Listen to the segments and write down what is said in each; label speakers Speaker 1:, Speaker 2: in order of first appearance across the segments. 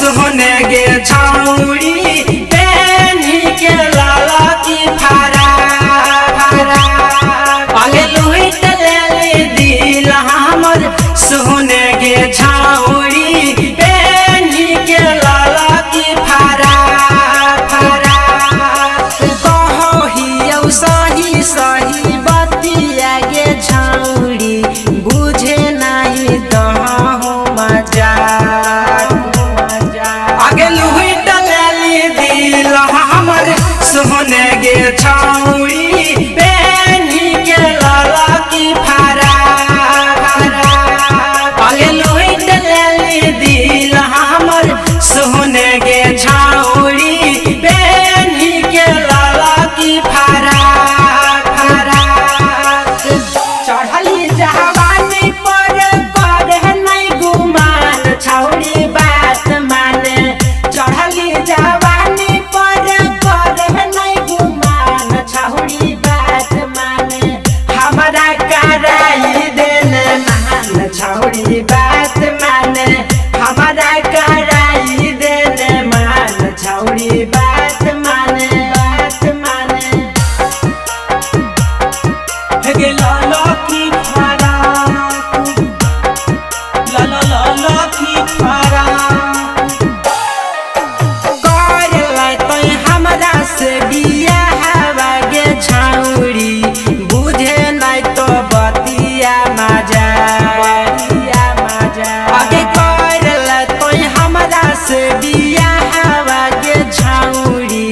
Speaker 1: सोने गे छौड़ी बेनी के लाला की फारा फारा आगे लुहिट ले दिल हमर सोने गे छौड़ी बेनी के लाला की फारा फारा कहो ही सही सही बतिया गे छौड़ी बुझे नहीं दहो मजा आगे लुहिट ले दिल हमर सोने गे छौड़ी बेनी के लाला की फारा फारा आगे लुहिट ले दिल हमर सोने गे छौड़ी बेनी के लाला की फारा फारा चढ़ली जवानी पर करे नहीं गुमान छौड़ी बात माने चढ़ली जवानी पर करे नहीं गुमान छौड़ी बात माने हमारा कराई देने मान छौड़ी बात माने हमारा कराई देने मान छौड़ी बात माने बात माने हे लाला की फारा लाला की फारा कर लैतै हमरा से बियाह गे छौड़ी बुझे नहीं तो बतिया मजा आगे कर लैतै हमरा से बियाह गे छौड़ी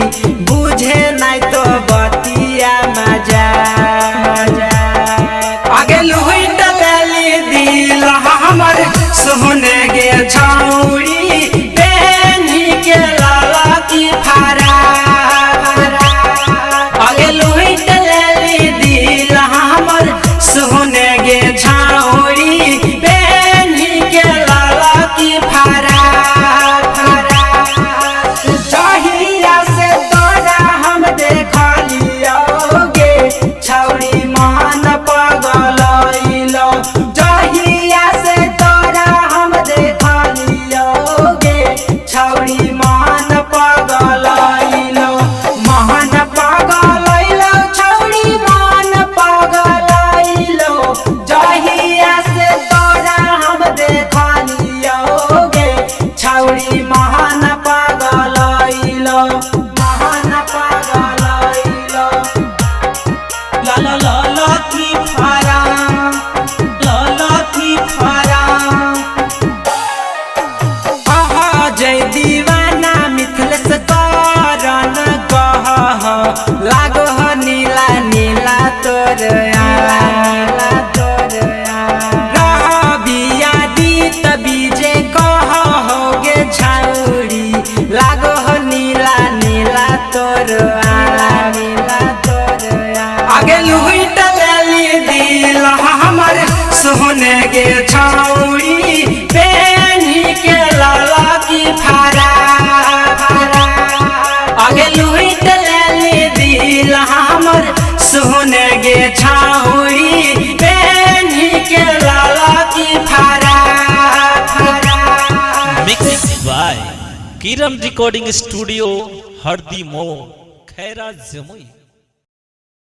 Speaker 1: बुझे नहीं तो बतिया मजा आगे लुहिट ले दिल हमर सोने गे छौड़ी बेनी के लाला की फारा फारा आगे लुहिट ले दिल हमर सोने गे छौड़ी बेनी के लाला की फारा फारा जहिया से तोरा हम देखलियोगे छौड़ी मान पगलैलो जहिया से तोरा हम देखलियोगे छौड़ी मान पगलैलो मान पगलैलो छौड़ी मान पगलैलो जहिया से तोरा हम देखलियोगे छौड़ी मान पगलैलो मान पगलैलो लाला की फारा लाला की फारा जय दीवाना मिथिलेश करन कह लागो नीला नीला तोर रबिया दीत बीजे कह गे छौड़ी लागो नीला नीला तोर नीला तोर आगे लुहिट ले दिल हमर सोने गे छौड़ी बेनी के लाला की फारा फारा आगे लुहिट ले दिल हमर सोने गे छौड़ी बेनी के लाला की फारा फारा
Speaker 2: mix by Kiran recording studio हरदी मो खैरा जमुई।